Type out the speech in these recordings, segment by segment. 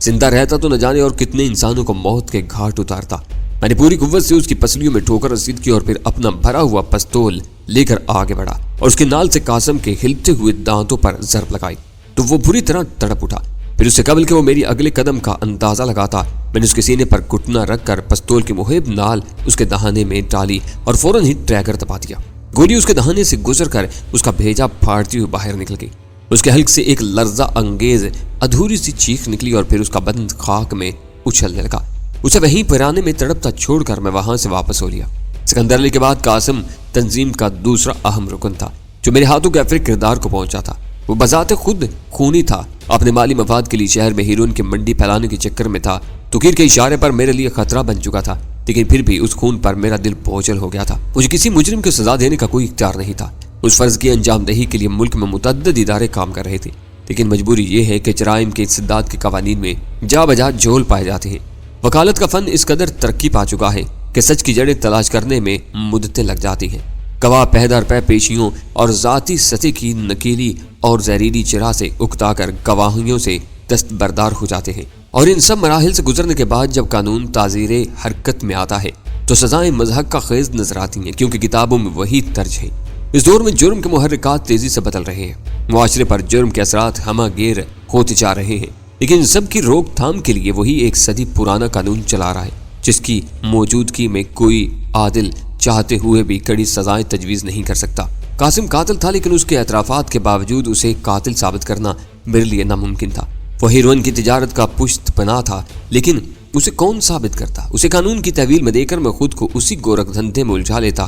زندہ رہتا تو نہ جانے اور کتنے انسانوں کو موت کے گھاٹ اتارتا۔ میں نے پوری قوت سے اس کی پسلیوں میں ٹھوکر رسید کی اور پھر اپنا بھرا ہوا پستول لے کر آگے بڑھا اور اس کے نال سے قاسم کے ہلتے ہوئے دانتوں پر ضرب لگائی تو وہ بری طرح تڑپ اٹھا۔ پھر اس سے قبل کہ وہ میری اگلے قدم کا اندازہ لگاتا، میں نے اس کے سینے پر گھٹنا رکھ کر پستول کی محب نال اس کے دہانے میں ڈالی اور فوراً ہی ٹریگر دبا دیا۔ گولی اس کے دہانے سے گزر کر اس کا بھیجا پھاڑتی ہوئی باہر نکل گئی۔ اس کے حلق سے ایک لرزہ انگیز ادھوری سی چیخ نکلی اور پھر اس کا بدن خاک میں اچھلنے لگا۔ اسے وہیں پرانے میں تڑپتا چھوڑ کر میں وہاں سے واپس ہو لیا۔ سکندر علی کے بعد قاسم تنظیم کا دوسرا اہم رکن تھا جو میرے ہاتھوں کے افریق کردار کو پہنچا تھا۔ وہ بذات خود خونی تھا، اپنے مالی مفاد کے لیے شہر میں ہیروئن کی منڈی پھیلانے کے چکر میں تھا۔ توقیر کے اشارے پر میرے لیے خطرہ بن چکا تھا، لیکن پھر بھی اس خون پر میرا دل بوجھل ہو گیا تھا۔ مجھے کسی مجرم کو سزا دینے کا کوئی اختیار نہیں تھا۔ اس فرض کی انجام دہی کے لیے ملک میں متعدد ادارے کام کر رہے تھے، لیکن مجبوری یہ ہے کہ جرائم کے استعداد کے قوانین میں جا بجا جھول پائے جاتے ہیں۔ وکالت کا فن اس قدر ترقی پا چکا ہے کہ سچ کی جڑیں تلاش کرنے میں مدتیں لگ جاتی ہیں۔ گواہ پہ در پہ پیشیوں اور ذاتی سطح کی نکیلی اور زہریلی چرا سے اکتا کر گواہیوں سے دستبردار ہو جاتے ہیں، اور ان سب مراحل سے گزرنے کے بعد جب قانون تعزیر حرکت میں آتا ہے تو سزائیں مضحک کا خیز نظر آتی ہیں، کیونکہ کتابوں میں وہی طرز ہے۔ اس دور میں جرم کے محرکات تیزی سے بدل رہے ہیں، معاشرے پر جرم کے اثرات ہمہ گیر ہوتے جا رہے ہیں، لیکن سب کی روک تھام کے لیے وہی ایک صدی پرانا قانون چلا رہا ہے جس کی موجودگی میں کوئی عادل چاہتے ہوئے بھی کڑی سزائیں تجویز نہیں کر سکتا۔ قاسم قاتل تھا، لیکن اس کے اعترافات کے باوجود اسے قاتل ثابت کرنا میرے لیے ناممکن تھا۔ وہ ہیروئن کی تجارت کا پشت پناہ تھا، لیکن اسے کون ثابت کرتا؟ اسے قانون کی تحویل میں دے کر میں خود کو اسی گورکھ دھندے میں الجھا لیتا،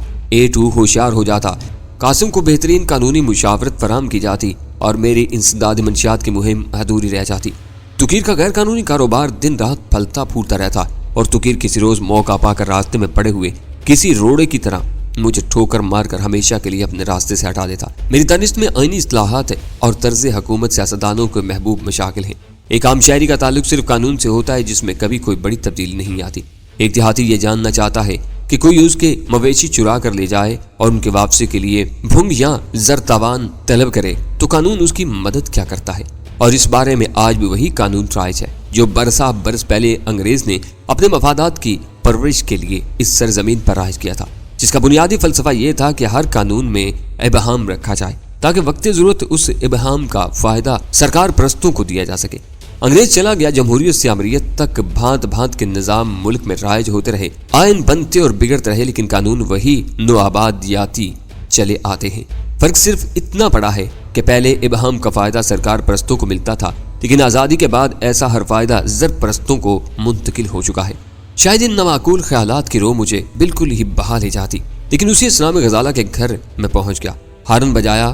ہوشیار ہو جاتا۔ قاسم کو بہترین قانونی مشاورت فراہم کی جاتی اور میری انسداد منشیات کی مہم ادھوری رہ جاتی۔ توقیر کا غیر قانونی کاروبار دن رات پھلتا پھولتا رہتا اور توقیر کسی روز موقع پا کر راستے میں پڑے ہوئے کسی روڑے کی طرح مجھے ٹھوکر مار کر ہمیشہ کے لیے اپنے راستے سے ہٹا دیتا۔ میری دانست میں آئینی اصلاحات اور طرز حکومت سیاستدانوں کے محبوب مشاغل ہیں۔ ایک عام شہری کا تعلق صرف قانون سے ہوتا ہے جس میں کبھی کوئی بڑی تبدیلی نہیں آتی۔ ایک دیہاتی یہ جاننا چاہتا ہے کہ کوئی اس کے مویشی چرا کر لے جائے اور ان کے واپسی کے لیے بھنگ یا زرتاوان طلب کرے تو قانون اس کی مدد کیا کرتا ہے؟ اور اس بارے میں آج بھی وہی قانون رائج ہے جو برسا برس پہلے انگریز نے اپنے مفادات کی پرورش کے لیے اس سرزمین پر رائج کیا تھا، جس کا بنیادی فلسفہ یہ تھا کہ ہر قانون میں ابہام رکھا جائے تاکہ وقت ضرورت اس ابہام کا فائدہ سرکار پرستوں کو دیا جا سکے۔ انگریز چلا گیا، جمہوریت سے امریت تک بھانت بھانت کے نظام ملک میں رائج ہوتے رہے، آئین بنتے اور بگڑتے رہے، لیکن قانون وہی نوآبادیاتی چلے آتے ہیں۔ فرق صرف اتنا پڑا ہے کہ پہلے ابہام کا فائدہ سرکار پرستوں کو ملتا تھا، لیکن آزادی کے بعد ایسا ہر فائدہ زر پرستوں کو منتقل ہو چکا ہے۔ شاید ان نامعقول خیالات کی رو مجھے بالکل ہی بہا لے جاتی، لیکن اسی اسلام غزالہ کے گھر میں پہنچ گیا۔ ہارن بجایا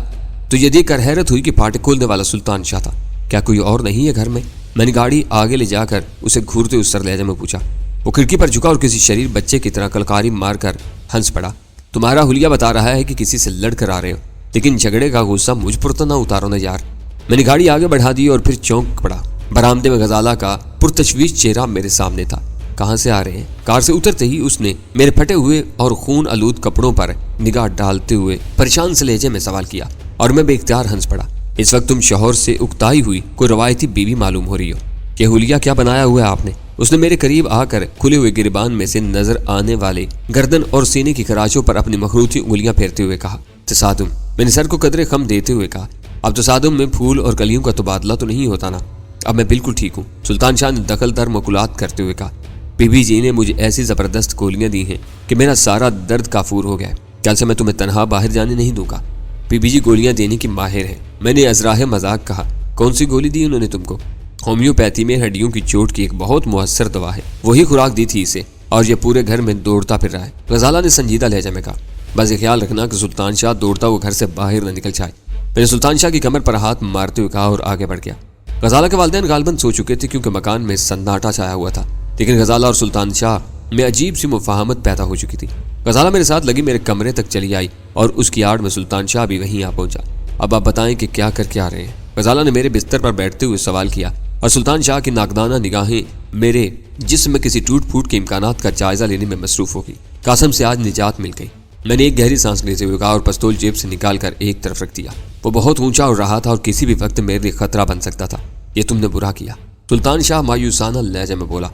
تو یہ دیکھ کر حیرت ہوئی کہ پھاٹک کھولنے والا سلطان شاہ تھا۔ کیا کوئی اور نہیں ہے گھر میں؟ میں نے گاڑی آگے لے جا کر اسے گھورتے اس سر لہجے میں پوچھا۔ وہ کھڑکی پر جھکا اور کسی شریر بچے کی طرح کلکاری مار کر ہنس پڑا۔ تمہارا حلیہ بتا رہا ہے کہ کسی سے لڑ کر آ رہے ہو، لیکن جھگڑے کا غصہ مجھ پر تو نہ اتارو نا یار۔ میں نے گاڑی آگے بڑھا دی اور پھر چونک پڑا۔ برآمدے میں غزالہ کا پرتشویش چہرہ میرے سامنے تھا۔ کہاں سے آ رہے ہیں؟ کار سے اترتے ہی اس نے میرے پھٹے ہوئے اور خون آلود کپڑوں پر نگاہ ڈالتے ہوئے پریشان سے لہجے میں سوال کیا، اور میں بے اختیار ہنس پڑا۔ اس وقت تم شوہر سے اکتائی ہوئی کوئی روایتی بیوی معلوم ہو رہی ہو۔ یہ حلیہ کیا بنایا ہوا ہے آپ نے؟ اس نے میرے قریب آ کر کھلے ہوئے گریبان میں سے نظر آنے والے گردن اور سینے کی خراشوں پر اپنی مخروطی انگلیاں پھیرتے ہوئے کہا۔ تصادم؟ میں نے سر کو قدرے خم دیتے ہوئے کہا، اب تصادم میں پھول اور کلیوں کا تبادلہ تو نہیں ہوتا نا؟ اب میں بالکل ٹھیک ہوں، سلطان شاہ نے دخل در مقولات کرتے ہوئے کہا۔ بی بی جی نے مجھے ایسی زبردست گولیاں دی ہیں کہ میرا سارا درد کافور ہو گیا ہے۔ کل سے میں تمہیں تنہا باہر جانے نہیں دوں گا۔ بی بی جی گولیاں دینے کی ماہر ہے۔ میں نے ازراہ مذاق کہا، کون سی گولی دی انہوں نے تم کو؟ ہومیوپیتھی میں ہڈیوں کی چوٹ کی ایک بہت مؤثر دوا ہے، وہی خوراک دی تھی اسے، اور یہ پورے گھر میں دوڑتا پھر رہا ہے۔ غزالہ نے سنجیدہ لہجے میں کہا، بس یہ خیال رکھنا کہ سلطان شاہ دوڑتا وہ گھر سے باہر نہ نکل جائے۔ میں نے سلطان شاہ کی کمر پر ہاتھ مارتے ہوئے کہا اور آگے بڑھ گیا۔ غزالہ کے والدین غالباً سو چکے تھے کیونکہ مکان میں سناٹا چھایا ہوا تھا، لیکن غزالہ اور سلطان شاہ میں عجیب سی مفاہمت پیدا ہو چکی تھی۔ غزالہ میرے ساتھ لگی میرے کمرے تک چلی آئی اور اس کی آڑ میں سلطان شاہ بھی وہیں آ پہنچا۔ اب آپ بتائیں کہ کیا کر کے آ رہے ہیں؟ غزالہ نے میرے بستر پر بیٹھتے ہوئے سوال کیا، اور سلطان شاہ کی ناقدانہ نگاہیں میرے جسم میں کسی ٹوٹ پھوٹ کے امکانات کا جائزہ لینے میں مصروف ہو گئی۔ قاسم سے آج نجات مل گئی، میں نے ایک گہری سانس لیتے ہوئے کہا اور پستول جیب سے نکال کر ایک طرف رکھ دیا۔ وہ بہت اونچا اڑ رہا تھا اور کسی بھی وقت میرے لیے خطرہ بن سکتا تھا۔ یہ تم نے برا کیا، سلطان شاہ مایوسانہ لہجے میں بولا،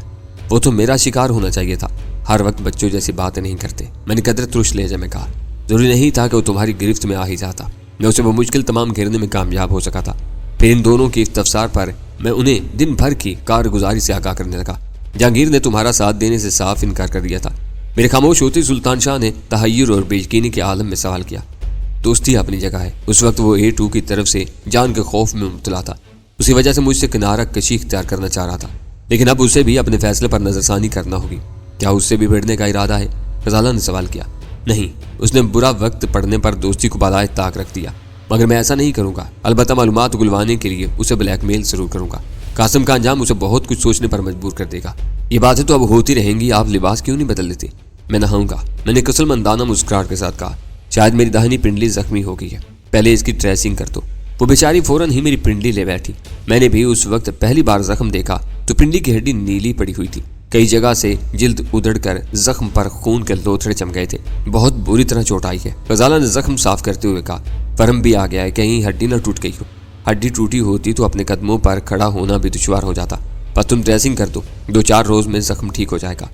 وہ تو میرا شکار ہونا چاہیے تھا، ہر وقت بچوں جیسی باتیں نہیں کرتے۔ میں نے قدر ترش لہجے میں کہا، ضروری نہیں تھا کہ وہ تمہاری گرفت میں آ ہی جاتا، میں اسے بمشکل تمام گھیرنے میں کامیاب ہو سکا تھا۔ پھر ان دونوں کی استفسار پر میں انہیں دن بھر کی کارگزاری سے آگاہ کرنے لگا۔ جہانگیر نے تمہارا ساتھ دینے سے صاف انکار کر دیا تھا۔ میرے خاموش ہوتے سلطان شاہ نے تحیر اور بے یقینی کے عالم میں سوال کیا۔ دوستی اپنی جگہ ہے، اس وقت وہ A2 کی طرف سے جان کے خوف میں مبتلا تھا، اسی وجہ سے مجھ سے کنارہ کشی اختیار کرنا چاہ رہا تھا، لیکن اب اسے بھی اپنے فیصلے پر نظر ثانی کرنا ہوگی۔ کیا اس سے بھی بڑھنے کا ارادہ ہے؟ غزالہ نے سوال کیا۔ نہیں، اس نے برا وقت پڑنے پر دوستی کو بالائے طاق رکھ دیا، مگر میں ایسا نہیں کروں گا۔ البتہ معلومات گلوانے کے لیے اسے بلیک میل ضرور کروں گا۔ قاسم کا انجام اسے بہت کچھ سوچنے پر مجبور کر دے گا۔ یہ باتیں تو اب ہوتی رہیں گی، آپ لباس کیوں نہیں بدل لیتے؟ میں نہاؤں گا، میں نے کسل مندانہ مسکراہٹ کے ساتھ کہا۔ شاید میری داہنی پنڈلی زخمی ہو گئی ہے، پہلے اس کی ڈریسنگ کر دو۔ وہ بیچاری فوراً ہی میری پنڈلی لے بیٹھی۔ میں نے بھی اس وقت پہلی بار زخم دیکھا تو پنڈلی کی ہڈی نیلی پڑی ہوئی تھی، کئی جگہ سے جلد ادڑ کر زخم پر خون کے لوتھڑے چم گئے تھے۔ بہت بری طرح چوٹ آئی ہے، غزالہ نے زخم صاف کرتے ہوئے کہا۔ فرم بھی آ گیا ہے، کہیں ہڈی نہ ٹوٹ گئی ہو۔ ہڈی ٹوٹی ہوتی تو اپنے قدموں پر کھڑا ہونا بھی دشوار ہو جاتا۔ بس تم ڈریسنگ کر دو، 2-4 روز میں زخم ٹھیک ہو جائے گا۔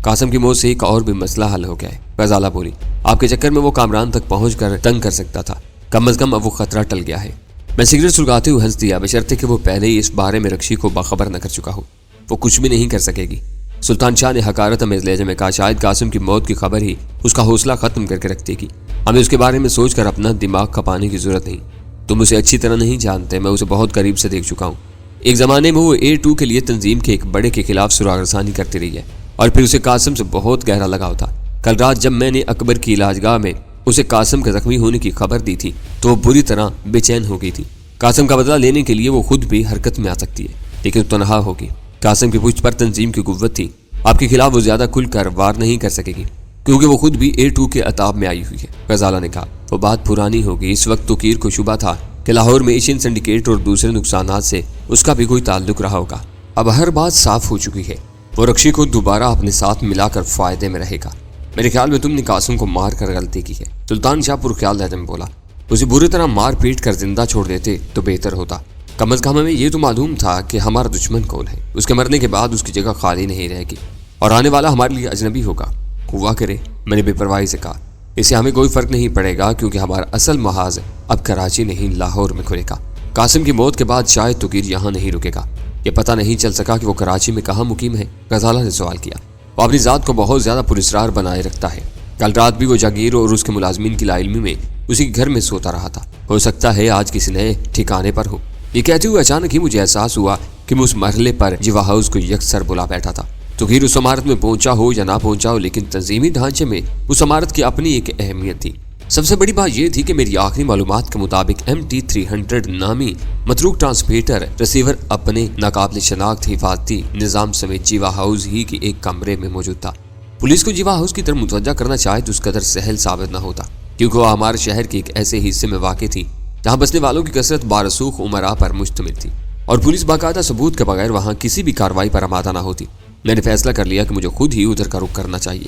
قاسم کی موت سے ایک اور بھی مسئلہ حل ہو گیا ہے، غزالہ بولی۔ آپ کے چکر میں وہ کامران تک پہنچ کر تنگ کر سکتا تھا، کم از کم اب وہ خطرہ ٹل گیا ہے۔ میں سگریٹ سلگاتے ہوئے ہنس دیا، بشرطے کہ وہ پہلے ہی اس بارے میں رکشی کو باخبر نہ کر چکا ہو۔ وہ کچھ بھی نہیں کر سکے گی، سلطان شاہ نے حقارت امیز لہجے میں کہا۔ شاید قاسم کی موت کی خبر ہی اس کا حوصلہ ختم کر کے رکھ دے گی۔ ہمیں اس کے بارے میں سوچ کر اپنا دماغ کھپانے کی ضرورت نہیں۔ تم اسے اچھی طرح نہیں جانتے، میں اسے بہت قریب سے دیکھ چکا ہوں۔ ایک زمانے میں وہ A2 کے لیے تنظیم کے ایک بڑے کے خلاف سراغ رسانی کرتی رہی ہے، اور پھر اسے قاسم سے بہت گہرا لگاؤ تھا۔ کل رات جب میں نے اکبر کی علاج گاہ میں اسے قاسم کے زخمی ہونے کی خبر دی تھی تو وہ بری طرح بے چین ہو گئی تھی۔ قاسم کا بدلہ لینے کے لیے وہ خود بھی حرکت میں آ سکتی ہے، لیکن تنہا ہوگی۔ قاسم کی پشت پر تنظیم کی قوت تھی، آپ کے خلاف وہ زیادہ کھل کر وار نہیں کر سکے گی، کیونکہ وہ خود بھی A2 کے عتاب میں آئی ہوئی ہے، غزالہ نے کہا۔ وہ بات پرانی ہوگی، اس وقت توقیر کو شبہ تھا کہ لاہور میں ایشین سنڈیکیٹ اور دوسرے نقصانات سے اس کا بھی کوئی تعلق رہا ہوگا۔ اب ہر بات صاف ہو چکی ہے، وہ رکشی کو دوبارہ اپنے ساتھ ملا کر فائدے میں رہے گا۔ میرے خیال میں تم نے قاسم کو مار کر غلطی کی ہے، سلطان شاہ پرخیال لہجے میں بولا۔ اسے بری طرح مار پیٹ کر زندہ چھوڑ دیتے تو بہتر ہوتا، کم از کم ہمیں یہ تو معلوم تھا کہ ہمارا دشمن کون ہے۔ اس کے مرنے کے بعد اس کی جگہ خالی نہیں رہے گی اور آنے والا ہمارے لیے اجنبی ہوگا۔ ہوا کرے، میں نے بے پرواہی سے کہا۔ اسے ہمیں کوئی فرق نہیں پڑے گا، کیونکہ ہمارا اصل محاذ اب کراچی نہیں لاہور میں کھلے گا۔ قاسم کی موت کے بعد شاید توقیر یہاں نہیں رکے گا۔ یہ پتہ نہیں چل سکا کہ وہ کراچی میں کہاں مقیم ہے، غزالہ نے سوال کیا۔ وہ اپنی ذات کو بہت زیادہ پراسرار بنائے رکھتا ہے۔ کل رات بھی وہ جاگیر اور اس کے ملازمین کی لاعلمی میں اسی کے گھر میں سوتا رہا تھا، ہو سکتا ہے آج کسی نئے ٹھکانے پر ہو۔ یہ کہتے ہوئے اچانک ہی مجھے احساس ہوا کہ میں اس مرحلے پر جیوا ہاؤس کو یکسر بلا بیٹھا تھا۔ توقیر اس عمارت میں پہنچا ہو یا نہ پہنچا ہو، لیکن تنظیمی ڈھانچے میں اس عمارت کی اپنی ایک اہمیت تھی۔ سب سے بڑی بات یہ تھی کہ میری آخری معلومات کے مطابق MT300 نامی متروک ٹرانسمیٹر ریسیور اپنے ناقابل شناخت حفاظتی نظام سمیت جیوا ہاؤس ہی کے ایک کمرے میں موجود تھا۔ پولیس کو جیوا ہاؤس کی طرف متوجہ کرنا شاید اس قدر سہل ثابت نہ ہوتا، کیونکہ وہ ہمارے شہر کے ایک ایسے حصے میں واقع تھی جہاں بسنے والوں کی کثرت بارسوخ امراء پر مشتمل تھی، اور پولیس باقاعدہ ثبوت کے بغیر وہاں کسی بھی کارروائی پر آمادہ نہ ہوتی۔ میں نے فیصلہ کر لیا کہ مجھے خود ہی ادھر کا رخ کرنا چاہیے۔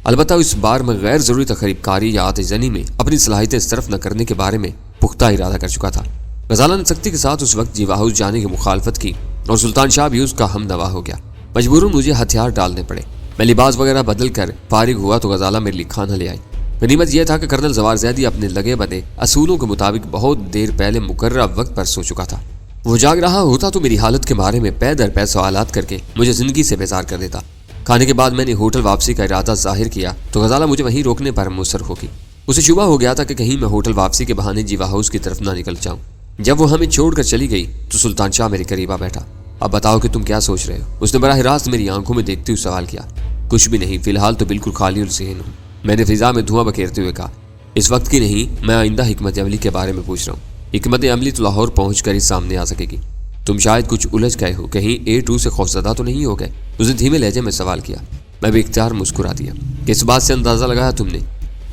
البتہ اس بار میں غیر ضروری تخریب کاری یا آتش زنی میں اپنی صلاحیتیں صرف نہ کرنے کے بارے میں پختہ ارادہ کر چکا تھا۔ غزالہ نے سختی کے ساتھ اس وقت جیوا ہاؤس جانے کی مخالفت کی اور سلطان شاہ بھی اس کا ہم نوا ہو گیا۔ مجبوراً مجھے ہتھیار ڈالنے پڑے۔ میں لباس وغیرہ بدل کر فارغ ہوا تو غزالہ میرے لیے کھانا لے آئی۔ غنیمت یہ تھا کہ کرنل زوار زیدی اپنے لگے بدے اصولوں کے مطابق بہت دیر پہلے مقررہ وقت پر سو چکا تھا۔ وہ جاگ رہا ہوتا تو میری حالت کے بارے میں پے در پے سوالات کر کے مجھے زندگی سے بیزار کر دیتا۔ کھانے کے بعد میں نے ہوٹل واپسی کا ارادہ ظاہر کیا تو غزالہ مجھے وہیں روکنے پر مصر ہوگی۔ اسے شبہ ہو گیا تھا کہ کہیں میں ہوٹل واپسی کے بہانے جیوا ہاؤس کی طرف نہ نکل جاؤں۔ جب وہ ہمیں چھوڑ کر چلی گئی تو سلطان شاہ میرے قریب آ بیٹھا۔ اب بتاؤ کہ تم کیا سوچ رہے ہو؟ اس نے براہ راست میری آنکھوں میں دیکھتے ہوئے سوال کیا۔ کچھ بھی نہیں، فی الحال تو بالکل خالی الذہن ہوں، میں نے فضا میں دھواں بکھیرتے ہوئے کہا۔ اس وقت کی نہیں، میں آئندہ حکمت عملی کے بارے میں پوچھ رہا ہوں۔ حکمت عملی تو لاہور پہنچ کر ہی سامنے آ سکے گی۔ تم شاید کچھ الجھ گئے ہو، کہیں A2 سے خوفزدہ تو نہیں ہو گئے؟ اس نے دھیمے لہجے میں سوال کیا۔ میں بھی اختیار مسکرا دیا۔ کس بات سے اندازہ لگایا تم نے؟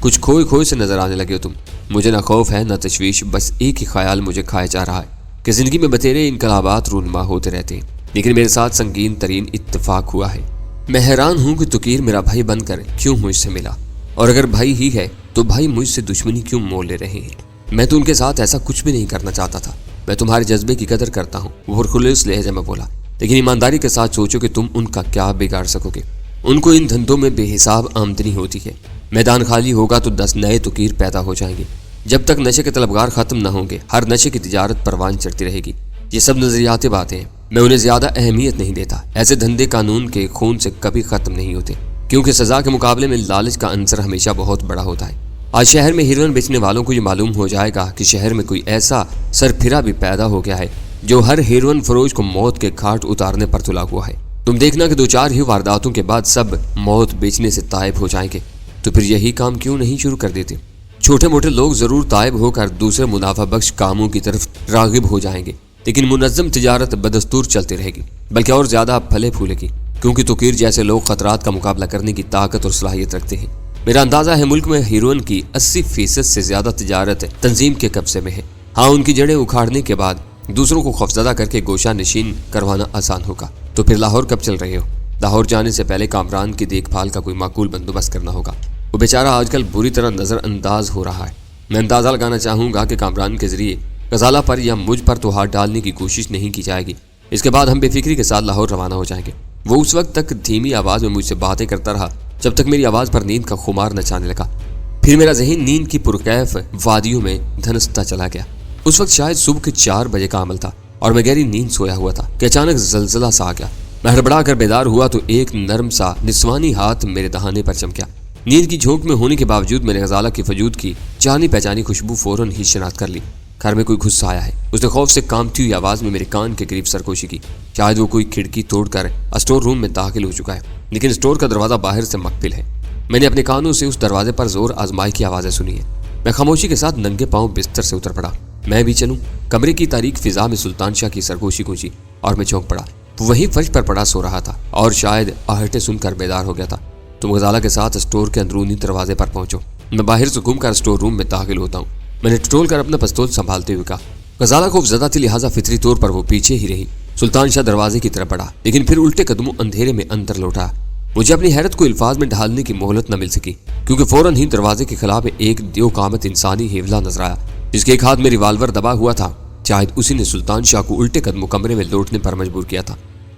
کچھ کھوئے کھوئے سے نظر آنے لگے ہو تم۔ مجھے نہ خوف ہے نہ تشویش، بس ایک ہی خیال مجھے کھائے جا رہا ہے کہ زندگی میں بتیرے انقلابات رونما ہوتے رہتے ہیں، لیکن میرے ساتھ سنگین ترین اتفاق ہوا ہے۔ میں حیران ہوں کہ توقیر میرا بھائی بن کر کیوں مجھ سے ملا، اور اگر بھائی ہی ہے تو بھائی مجھ سے دشمنی کیوں مول لے رہے ہیں؟ میں تو ان کے ساتھ ایسا کچھ بھی نہیں کرنا چاہتا تھا۔ میں تمہارے جذبے کی قدر کرتا ہوں، وہ پرخلوص لہجے میں بولا۔ لیکن ایمانداری کے ساتھ سوچو کہ تم ان کا کیا بگاڑ سکو گے۔ ان کو ان دھندوں میں بے حساب آمدنی ہوتی ہے۔ میدان خالی ہوگا تو 10 نئے تکیر پیدا ہو جائیں گے۔ جب تک نشے کے طلبگار ختم نہ ہوں گے، ہر نشے کی تجارت پروان چڑھتی رہے گی۔ یہ سب نظریاتی باتیں ہیں، میں انہیں زیادہ اہمیت نہیں دیتا۔ ایسے دھندے قانون کے خون سے کبھی ختم نہیں ہوتے، کیونکہ سزا کے مقابلے میں لالچ کا عنصر ہمیشہ بہت بڑا ہوتا ہے۔ آج شہر میں ہیروئن بیچنے والوں کو یہ معلوم ہو جائے گا کہ شہر میں کوئی ایسا سرپھرا بھی پیدا ہو گیا ہے جو ہر ہیروئن فروش کو موت کے گھاٹ اتارنے پر تلا ہوا ہے۔ تم دیکھنا کہ 2-4 ہی وارداتوں کے بعد سب موت بیچنے سے تائب ہو جائیں گے، تو پھر یہی کام کیوں نہیں شروع کر دیتے؟ چھوٹے موٹے لوگ ضرور تائب ہو کر دوسرے منافع بخش کاموں کی طرف راغب ہو جائیں گے، لیکن منظم تجارت بدستور چلتی رہے گی، بلکہ اور زیادہ پھلے پھولے گی، کیونکہ توقیر جیسے لوگ خطرات کا مقابلہ کرنے کی طاقت اور صلاحیت رکھتے ہیں۔ میرا اندازہ ہے ملک میں ہیروئن کی 80% سے زیادہ تجارت تنظیم کے قبضے میں ہے۔ ہاں، ان کی جڑیں اکھاڑنے کے بعد دوسروں کو خوفزدہ کر کے گوشہ نشین کروانا آسان ہوگا۔ تو پھر لاہور کب چل رہے ہو؟ لاہور جانے سے پہلے کامران کی دیکھ بھال کا کوئی معقول بندوبست کرنا ہوگا۔ وہ بیچارہ آج کل بری طرح نظر انداز ہو رہا ہے۔ میں اندازہ لگانا چاہوں گا کہ کامران کے ذریعے غزالہ پر یا مجھ پر تو ہاتھ ڈالنے کی کوشش نہیں کی جائے گی۔ اس کے بعد ہم بے فکری کے ساتھ لاہور روانہ ہو جائیں گے۔ وہ اس وقت تک دھیمی آواز میں مجھ سے باتیں کرتا رہا جب تک میری آواز پر نیند کا خمار نہ چھانے لگا۔ پھر میرا ذہن نیند کی پرکیف وادیوں میں دھنستا چلا گیا۔ اس وقت شاید صبح کے 4 بجے کا عمل تھا اور میں گہری نیند سویا ہوا تھا کہ اچانک زلزلہ سا آ گیا۔ میں ہڑبڑا کر بیدار ہوا تو ایک نرم سا نسوانی ہاتھ میرے دہانے پر چمکیا۔ نیند کی جھونک میں ہونے کے باوجود میں نے غزالہ کی وجود کی جانی پہچانی خوشبو فوراً ہی شناخت کر لی۔ گھر میں کوئی گھس آیا ہے، اس نے خوف سے کانپتی ہوئی آواز میں میرے کان کے قریب سرگوشی کی۔ شاید وہ کوئی کھڑکی توڑ کر اسٹور روم میں داخل ہو چکا ہے، لیکن اسٹور کا دروازہ باہر سے مقفل ہے۔ میں نے اپنے کانوں سے اس دروازے پر زور آزمائی کی آوازیں سنی ہیں۔ میں خاموشی کے ساتھ ننگے پاؤں بستر سے اتر پڑا۔ میں بھی چلوں؟ کمرے کی تاریک فضا میں سلطان شاہ کی سرگوشی گونجی اور میں چونک پڑا۔ وہ وہیں فرش پر پڑا سو رہا تھا اور شاید آہٹیں سن کر بیدار ہو گیا تھا۔ تم غزالہ کے ساتھ اسٹور کے اندرونی دروازے پر پہنچو، میں باہر سے گھوم کر اسٹور روم میں داخل ہوتا ہوں، میں نے ٹٹول کر اپنا پستول سنبھالتے ہوئے کہا۔ غزالہ خوف زدہ تھی، لہٰذا فطری طور پر وہ پیچھے ہی رہی۔ سلطان شاہ دروازے کی طرف بڑھا، لیکن پھر الٹے قدموں اندھیرے میں اندر لوٹا۔ مجھے اپنی حیرت کو الفاظ میں ڈھالنے کی مہلت نہ مل سکی، کیونکہ فوراً ہی دروازے کے خلاف ایک دیو قامت انسانی ہیولا نظر آیا، جس کے ایک ہاتھ میں ریوالور دبا ہوا تھا۔ شاید اسی نے سلطان شاہ کو الٹے قدموں کمرے میں لوٹنے پر مجبور کیا تھا۔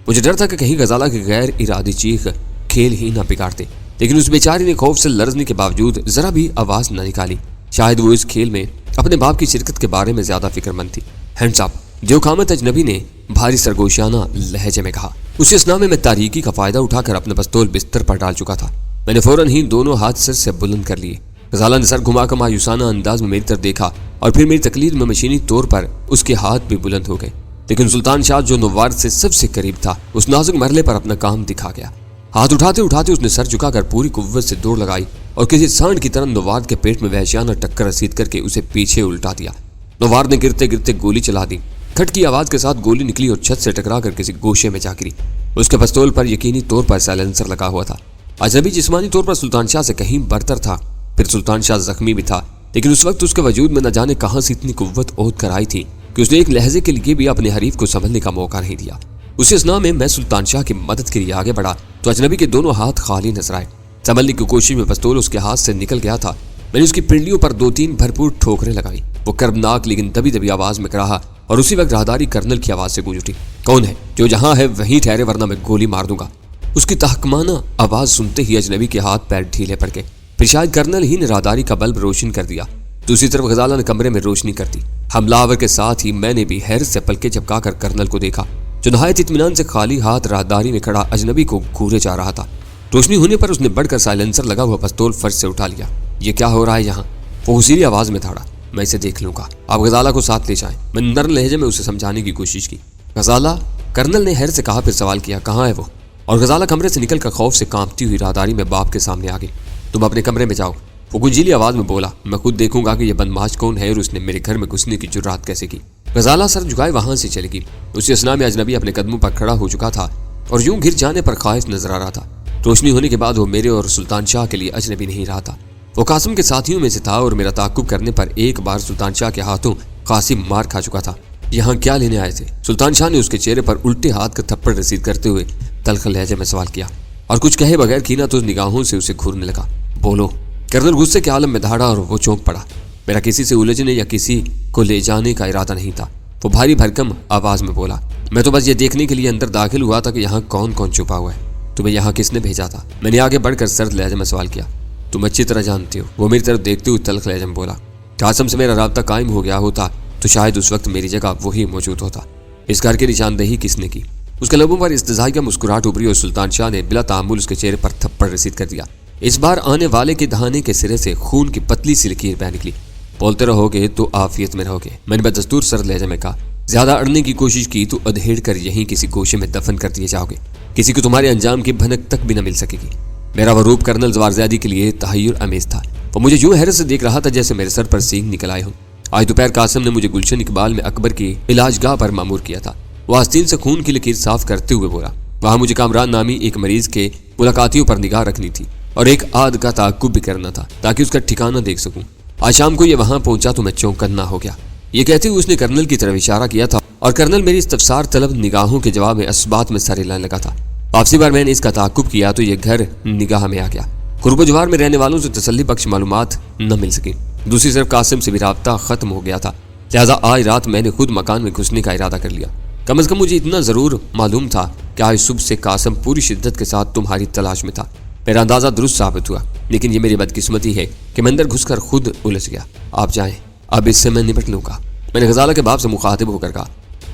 مجھے ڈر تھا کہ کہیں غزالہ کی غیر ارادی چیخ کھیل ہی نہ بگاڑتے، لیکن اس بیچاری نے خوف سے لرزنے کے باوجود ذرا بھی آواز نہ نکالی۔ شاید وہ اس کھیل میں اپنے باپ کی شرکت کے بارے میں زیادہ فکر مند تھی۔ ہینڈز اپ، دیو قامت اجنبی نے بھاری سرگوشانہ لہجے میں کہا۔ اسی اسنا میں تاریکی کا فائدہ اٹھا کر اپنا پستول بستر پر ڈال چکا تھا۔ میں نے فوراً ہی دونوں ہاتھ سر سے بلند کر لیے۔ غزالہ نے سر گھما کر مایوسانہ انداز میں میری طرف دیکھا اور پھر میری تقلید میں مشینی طور پر اس کے ہاتھ بھی بلند ہو گئے، لیکن سلطان شاہ جو نوار سے سب سے قریب تھا اس نازک مرحلے پر اپنا کام دکھا گیا۔ ہاتھ اٹھاتے اٹھاتے اس نے سر جھکا کر پوری قوت سے دوڑ لگائی اور کسی سانڈ کی طرح نوار کے پیٹ میں وحشیانہ ٹکر رسید کر کے اسے پیچھے الٹا دیا۔ نوار نے گرتے گرتے گولی چلا دی۔ کھٹ کی آواز کے ساتھ گولی نکلی اور چھت سے ٹکرا کر کسی گوشے میں جا گری۔ اس کے پستول پر یقینی طور پر سائلنسر لگا ہوا تھا۔ اجنبی جسمانی طور پر سلطان شاہ سے کہیں برتر تھا، پھر سلطان شاہ زخمی بھی تھا، لیکن اس وقت اس کے وجود میں نہ جانے کہاں سے اتنی قوت عہد کر آئی تھی کہ اس نے ایک لہجے کے لیے بھی اپنے حریف کو سنبھلنے کا موقع نہیں دیا۔ اسی اسنا میں سلطان شاہ کی مدد کے لیے آگے بڑھا تو اجنبی کے دونوں ہاتھ خالی نظر آئے۔ سنبھلنے کی کوشش میں پستول اس کے ہاتھ سے نکل گیا تھا۔ میں نے اس کی پنڈلیوں پر 2-3 بھرپور ٹھوکریں لگائی۔ وہ کربناک لیکن دبی دبی آواز میں کہا اور اسی وقت راہداری کرنل کی آواز سے گونج اٹھی، کون ہے؟ جو جہاں ہے وہیں ٹھہرے ورنہ میں گولی مار دوں گا۔ اس کی تحکمانہ آواز سنتے ہی اجنبی کے ہاتھ پیر ڈھیلے پڑ گئے۔ پھر شاید کرنل ہی نے راہداری کا بلب روشن کر دیا۔ دوسری طرف غزالہ نے کمرے میں روشنی کر دی۔ حملہ آور کے ساتھ ہی میں نے بھی حیرت سے پلکیں جھپکا کر کرنل کو دیکھا، جو نہایت اطمینان سے خالی ہاتھ راہداری میں کھڑا اجنبی کو گھورے جا رہا تھا۔ روشنی ہونے پر اس نے بڑھ کر سائلنسر لگا ہوا پستول فرش سے اٹھا لیا۔ یہ کیا ہو رہا ہے یہاں؟ وہ حسیری آواز میں دھاڑا، میں اسے دیکھ لوں گا، آپ غزالہ کو ساتھ لے جائیں۔ میں نرم لہجے میں اسے سمجھانے کی کوشش کی۔ غزالہ؟ کرنل نے حیرت سے کہا، پھر سوال کیا، کہاں ہے وہ؟ اور غزالہ کمرے سے نکل کر خوف سے کانپتی ہوئی راہداری میں باپ کے سامنے آ گئی۔ تم اپنے کمرے میں جاؤ، وہ گنجیلی آواز میں بولا، میں خود دیکھوں گا کہ یہ بدمعاش کون ہے اور اس نے میرے گھر میں گھسنے کی جرات کیسے کی۔ غزالہ سر جھکائے وہاں سے چلی گئی۔ اسی اسنا میں اجنبی اپنے قدموں پر کھڑا ہو چکا تھا اور یوں گر جانے پر خائف نظر آ رہا تھا۔ روشنی ہونے کے بعد وہ میرے اور سلطان شاہ کے لیے اجنبی نہیں رہا تھا، وہ قاسم کے ساتھیوں میں سے تھا اور میرا تعاقب کرنے پر ایک بار سلطان شاہ کے ہاتھوں قاسم مار کھا چکا تھا۔ یہاں کیا لینے آئے تھے؟ سلطان شاہ نے اس کے چہرے پر الٹے ہاتھ کا تھپڑ رسید کرتے ہوئے تلخ لہجے میں سوال کیا اور کچھ کہے بغیر کینا تو نگاہوں سے اسے گھورنے لگا۔ بولو۔ کرنل غصے کے عالم میں دھاڑا اور وہ چونک پڑا۔ میرا کسی سے الجھنے یا کسی کو لے جانے کا ارادہ نہیں تھا۔ وہ بھاری بھرکم آواز میں بولا، میں تو بس یہ دیکھنے کے لیے اندر داخل ہوا تھا کہ یہاں کون کون چھپا ہوا ہے۔ تمہیں یہاں کس نے بھیجا تھا؟ میں نے آگے بڑھ کر سرد لہجے میں سوال کیا۔ تم اچھی طرح جانتے ہو، وہ میری طرف دیکھتے ہوئے تلخ لہجے میں بولا۔ قاسم سے میرا رابطہ قائم ہو گیا ہوتا تو شاید اس وقت میری جگہ وہی موجود ہوتا۔ اس گھر کی نشاندہی کس نے کی؟ اس کے لبوں پر استحضاء کا مسکراہٹ ابھری اور سلطان شاہ نے بلا تعامل اس کے چہرے پر تھپڑ رسید کر دیا۔ اس بار آنے والے کے دہانے کے سرے سے خون کی پتلی سی لکیر بہ نکلی۔ بولتے رہو گے تو عافیت میں رہو گے، میں نے بدستور سرد لہجے میں کہا۔ زیادہ اڑنے کی کوشش کی تو ادھیڑ کر یہیں کسی گوشے میں دفن کر دیے جاؤ گے، کسی کو تمہارے انجام کی بھنک تک بھی نہ مل سکے گی۔ میرا وہ روپ کرنل زوارزیادی کے لیے تحیر امیز تھا۔ وہ مجھے یوں حیرت سے دیکھ رہا تھا جیسے میرے سر پر سینگ نکل آئے ہوں۔ آج دوپہر قاسم نے مجھے گلشن اقبال میں اکبر کی علاج گاہ پر مامور کیا تھا۔ وہ آستین سے خون کی لکیر صاف کرتے ہوئے بولا، وہاں مجھے کامران نامی ایک مریض کے ملاقاتیوں پر نگاہ رکھنی تھی اور ایک آدھ کا تعاقب بھی کرنا تھا تاکہ اس کا ٹھکانہ دیکھ سکوں۔ آج شام کو یہ وہاں پہنچا تو میں چونکنا ہو گیا۔ یہ کہتے ہوئے اس نے کرنل کی طرف اشارہ کیا تھا اور کرنل میری استفسار طلب نگاہوں کے جواب میں اسبات میں سر ہلانے لگا تھا۔ واپسی بار میں نے اس کا تعاقب کیا تو یہ گھر نگاہ میں آ گیا۔ قرب و جوار میں رہنے والوں سے تسلی بخش معلومات نہ مل سکی۔ دوسری طرف قاسم سے بھی رابطہ ختم ہو گیا تھا، لہذا آج رات میں نے خود مکان میں گھسنے کا ارادہ کر لیا۔ کم از کم مجھے اتنا ضرور معلوم تھا کہ آج صبح سے قاسم پوری شدت کے ساتھ تمہاری تلاش میں تھا۔ میرا اندازہ درست ثابت ہوا، لیکن یہ میری بدقسمتی ہے کہ میں اندر گھس کر خود الجھ گیا۔ آپ جائیں، اب اس سے میں نپٹ لوں گا، میں نے غزالہ کے باپ سے مخاطب ہو کر کہا۔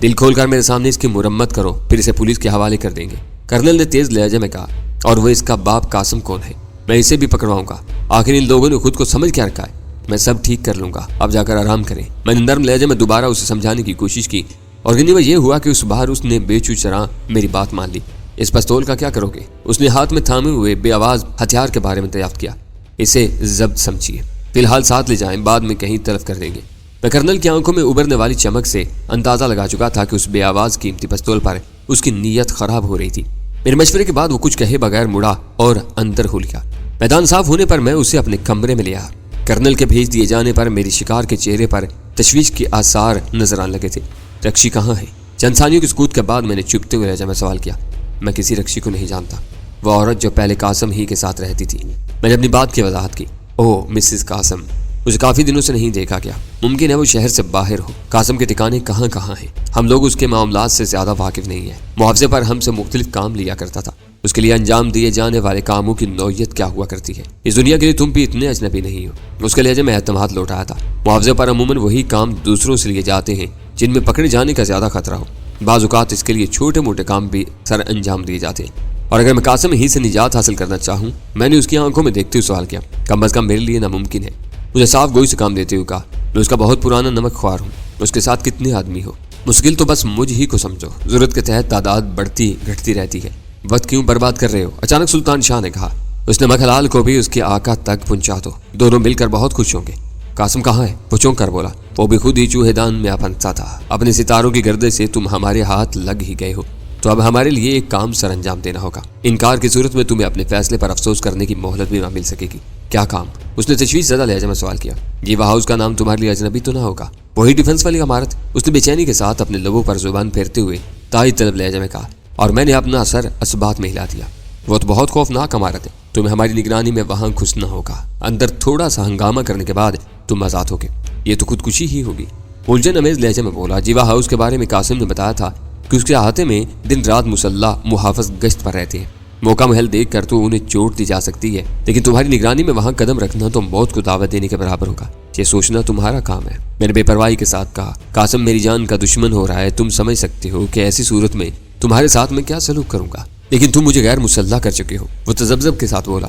دل کھول کر میرے سامنے اس کی مرمت کرو، پھر اسے پولیس کے حوالے کر دیں گے، کرنل نے تیز لہجے میں کہا۔ اور وہ اس کا باپ قاسم کون ہے؟ میں اسے بھی پکڑواؤں گا، آخر ان لوگوں نے خود کو سمجھ کیا رکھا ہے۔ میں سب ٹھیک کر لوں گا، اب جا کر آرام کریں۔ میں نے نرم لہجے میں دوبارہ اسے سمجھانے کی کوشش کی اور غنیمت یہ ہوا کہ اس بار اس نے بے چوچراں میری بات مان لی۔ اس پستول کا کیا کرو گے؟ اس نے ہاتھ میں تھامے ہوئے بے آواز ہتھیار کے بارے میں دریافت کیا۔ اسے ضبط سمجھیے، فی الحال ساتھ لے جائیں، بعد میں کہیں تلف کر دیں گے۔ میں کرنل کی آنکھوں میں ابھرنے والی چمک سے اندازہ لگا چکا تھا کہ اس بے آواز قیمتی پستول پر اس کی نیت خراب ہو رہی تھی۔ میرے مشورے کے بعد وہ کچھ کہے بغیر مڑا اور اندر ہو لیا۔ میدان صاف ہونے پر میں اسے اپنے کمرے میں لیا۔ کرنل کے بھیج دیے جانے پر میری شکار کے چہرے پر تشویش کے آثار نظر آنے لگے تھے۔ رکشی کہاں ہے؟ چند ثانیوں کی سکوت کے بعد میں نے چپتے ہوئے لہجے میں سوال کیا۔ میں کسی رکشی کو نہیں جانتا، وہ عورت جو پہلے قاسم ہی کے ساتھ رہتی تھی۔ میں نے اپنی بات کی وضاحت کی۔ اوہ مسز قاسم، اسے کافی دنوں سے نہیں دیکھا گیا، ممکن ہے وہ شہر سے باہر ہو۔ قاسم کے ٹھکانے کہاں کہاں ہیں؟ ہم لوگ اس کے معاملات سے زیادہ واقف نہیں ہیں۔ معاوضے پر ہم سے مختلف کام لیا کرتا تھا، اس کے لیے انجام دیے جانے والے کاموں کی نوعیت کیا ہوا کرتی ہے، اس دنیا کے لیے تم بھی اتنے اجنبی نہیں ہو۔ اس کے لہجے میں اعتماد لوٹایا تھا۔ معاوضے پر عموماً وہی کام دوسروں سے لیے جاتے ہیں جن میں پکڑے جانے کا زیادہ خطرہ ہو۔ بعض اوقات اس کے لیے چھوٹے موٹے کام بھی سر انجام دیے جاتے ہیں، اور اگر میں قاسم ہی سے نجات حاصل کرنا چاہوں، میں نے اس کی آنکھوں میں دیکھتے ہوئے سوال کیا، کم از کم میرے لیے ناممکن ہے۔ مجھے صاف گوئی سے کام دیتے ہوئے کہا، میں اس کا بہت پرانا نمک خوار ہوں۔ اس کے ساتھ کتنے آدمی ہو؟ مشکل تو بس مجھ ہی کو سمجھو، ضرورت کے تحت تعداد بڑھتی گھٹتی رہتی ہے۔ وقت کیوں برباد کر رہے ہو؟ اچانک سلطان شاہ نے کہا۔ اس نے مکھلال کو بھی اس کے آقا تک پہنچا دو، دونوں مل کر بہت خوش ہوں گے۔ قاسم کہاں ہے؟ وہ چونک کر بولا۔ وہ بھی خود ہی چوہے دان میں پھنسا تھا۔ اپنے ستاروں کی گردے سے تم ہمارے ہاتھ لگ ہی گئے ہو، تو اب ہمارے لیے ایک کام سر انجام دینا ہوگا۔ انکار کی صورت میں تمہیں اپنے فیصلے پر افسوس کرنے کی مہلت بھی نہ مل سکے گی۔ کیا کام؟ اس نے تشویش زدہ لہجے میں سوال کیا۔ جیوا ہاؤس کا نام تمہارے لیے اجنبی تو نہ ہوگا؟ وہی ڈیفنس والی عمارت؟ اس نے بے چینی کے ساتھ اپنے لبوں پر زبان پھیرتے ہوئے تائید طلب لہجے میں کہا، اور میں نے اپنا سر اسبات میں ہلا دیا۔ وہ تو بہت خوفناک عمارت ہے، تمہیں ہماری نگرانی میں وہاں گھسنا ہوگا۔ اندر تھوڑا سا ہنگامہ کرنے کے بعد تم آزاد ہوگے۔ یہ تو خودکشی ہی ہوگی، الجھن امیز لہجے میں بولا۔ جیوا ہاؤس کے بارے میں قاسم نے بتایا تھا کہ اس کے احاطے میں دن رات مسلح محافظ گشت پر رہتے ہیں۔ موقع محل دیکھ کر تو انہیں چوٹ دی جا سکتی ہے، لیکن تمہاری نگرانی میں وہاں قدم رکھنا تو موت کو دعوت دینے کے برابر ہوگا۔ یہ سوچنا تمہارا کام ہے، میں نے بے پرواہی کے ساتھ کہا۔ قاسم میری جان کا دشمن ہو رہا ہے، تم سمجھ سکتے ہو کہ ایسی صورت میں تمہارے ساتھ میں کیا سلوک کروں گا، لیکن تم مجھے غیر مسلح کر چکے ہو۔ وہ تذبذب کے ساتھ بولا،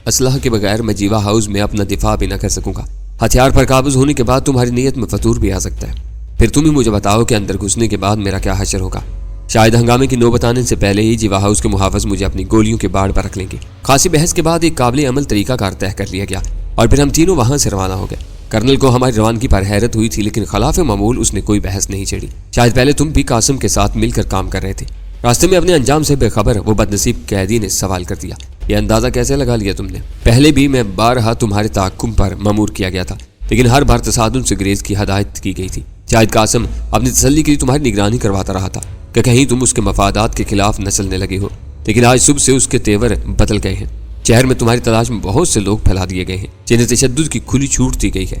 اسلحہ کے بغیر میں جیوا ہاؤس میں اپنا دفاع بھی نہ کر سکوں گا۔ ہتھیار پر قابض ہونے کے بعد تمہاری نیت میں فطور بھی آ سکتا ہے۔ پھر تم ہی مجھے بتاؤ کہ اندر گھسنے کے بعد میرا کیا حشر ہوگا۔ شاید ہنگامے کی نوبت آنے سے پہلے ہی جیوا ہاؤس کے محافظ مجھے اپنی گولیوں کے باڑ پر رکھ لیں گے۔ خاصی بحث کے بعد ایک قابل عمل طریقہ کار طے کر لیا گیا اور پھر ہم تینوں وہاں سے روانہ ہو گئے۔ کرنل کو ہماری روانگی پر حیرت ہوئی تھی، لیکن خلاف معمول اس نے کوئی بحث نہیں چھیڑی۔ شاید پہلے تم بھی قاسم کے ساتھ مل کر کام کر رہے تھے۔ راستے میں اپنے انجام سے بے خبر وہ بدنصیب قیدی نے سوال کر دیا، یہ اندازہ کیسے لگا لیا تم نے؟ پہلے بھی میں بارہا تمہارے تعاقب پر مامور کیا گیا تھا، لیکن ہر بار تصادم سے گریز کی ہدایت کی گئی تھی۔ شاید قاسم اپنی تسلی کے لیے تمہاری نگرانی کرواتا رہا تھا کہ کہیں تم اس کے مفادات کے خلاف نہ چلنے لگے ہو، لیکن آج صبح سے اس کے تیور بدل گئے ہیں۔ شہر میں تمہاری تلاش میں بہت سے لوگ پھیلا دیے گئے ہیں جنہیں تشدد کی کھلی چھوٹ دی گئی ہے۔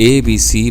ABC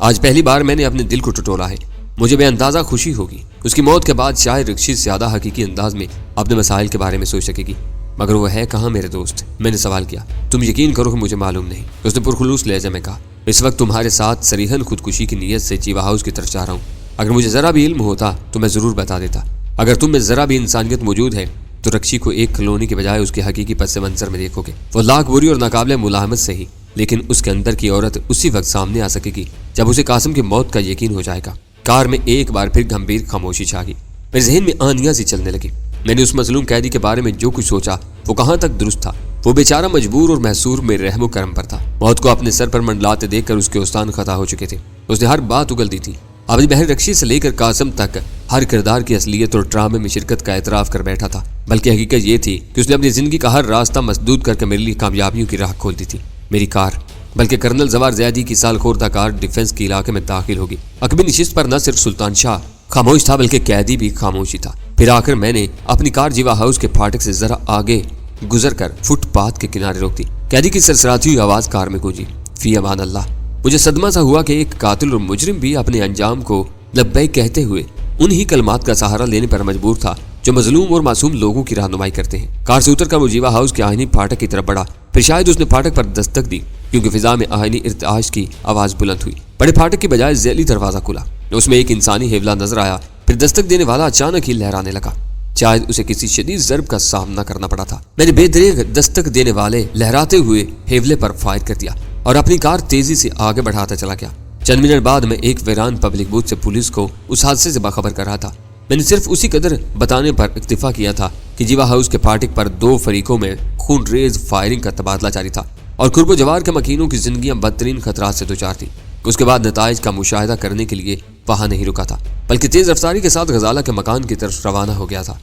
آج پہلی بار میں نے اپنے دل کو ٹٹولا ہے۔ مجھے بے اندازہ خوشی ہوگی۔ اس کی موت کے بعد شاید رکشی زیادہ حقیقی انداز میں اپنے مسائل کے بارے میں سوچ سکے گی۔ مگر وہ ہے کہاں میرے دوست؟ میں نے سوال کیا۔ تم یقین کرو کہ مجھے معلوم نہیں، اس نے پرخلوص لہجے میں کہا۔ اس وقت تمہارے ساتھ صریحاً خودکشی کی نیت سے چیوا ہاؤس کی طرف جا رہا ہوں۔ اگر مجھے ذرا بھی علم ہوتا تو میں ضرور بتا دیتا۔ اگر تم میں ذرا بھی انسانیت موجود ہے تو رکشی کو ایک کلونی کے بجائے اس کے حقیقی پس منظر میں دیکھو گے۔ وہ لاکھ بری اور ناقابل ملامت سے ہی، لیکن اس کے اندر کی عورت اسی وقت سامنے آ سکے گی جب اسے قاسم کی موت کا یقین ہو جائے گا۔ کار میں ایک بار پھر گمبھیر خاموشی چھا گئی۔ میرے ذہن میں آنیاں سی چلنے لگی۔ میں نے اس مظلوم قیدی کے بارے میں جو کچھ سوچا وہ کہاں تک درست تھا۔ وہ بیچارہ مجبور اور محصور میں رحم و کرم پر تھا۔ موت کو اپنے سر پر منڈلاتے دیکھ کر اس کے استان خطا ہو چکے تھے۔ اس نے ہر بات اگل دی تھی۔ اپنی بہن رکشی سے لے کر قاسم تک ہر کردار کی اصلیت اور ڈرامے میں شرکت کا اعتراف کر بیٹھا تھا، بلکہ حقیقت یہ تھی کہ اس نے اپنی زندگی کا ہر راستہ مسدود کر کے میرے لیے کامیابیوں کی راہ کھول دی تھی۔ میری کار، بلکہ کرنل زوار زیادی کی سال خوردہ کار ڈیفنس کے علاقے میں داخل ہوگی۔ عقبی نشست پر نہ صرف سلطان شاہ خاموش تھا بلکہ قیدی بھی خاموشی تھا۔ پھر آخر میں نے اپنی کار جیوا ہاؤس کے پھاٹک سے ذرا آگے گزر کر فٹ پاتھ کے کنارے روک دی۔ قیدی کی سرسراتی ہوئی آواز کار میں گونجی، فی امان اللہ۔ مجھے صدمہ سا ہوا کہ ایک قاتل اور مجرم بھی اپنے انجام کو لبیک کہتے ہوئے انہی کلمات کا سہارا لینے پر مجبور تھا جو مظلوم اور معصوم لوگوں کی رہنمائی کرتے ہیں۔ کار سے اتر کر وہ جیوا ہاؤس کے آہنی پھاٹک کی طرف بڑھا۔ پھر شاید اس نے پھاٹک پر دستک دی کیونکہ فضا میں آہنی ارتعاش کی آواز بلند ہوئی۔ بڑے پھاٹک کی بجائے ذیلی دروازہ کھلا۔ اس میں ایک انسانی حیولہ نظر آیا۔ پھر دستک دینے والا اچانک ہی لہرانے لگا۔ شاید اسے کسی شدید ضرب کا سامنا کرنا پڑا تھا۔ میں نے بے دریغ دستک دینے والے لہراتے ہوئے حیولے پر فائر کر دیا اور اپنی کار تیزی سے آگے بڑھاتا چلا گیا۔ چند منٹ بعد میں ایک ویران پبلک بوتھ سے پولیس کو اس حادثے سے باخبر کر رہا تھا۔ میں نے صرف اسی قدر بتانے پر اکتفا کیا تھا کہ جیوا ہاؤس کے پھاٹک پر دو فریقوں میں خون ریز فائرنگ کا تبادلہ جاری تھا اور قرب و جوار کے مکینوں کی زندگیاں بدترین خطرات سے دوچار تھیں۔ اس کے بعد نتائج کا مشاہدہ کرنے کے لیے وہاں نہیں رکا تھا بلکہ تیز رفتاری کے ساتھ غزالہ کے مکان کی طرف روانہ ہو گیا تھا۔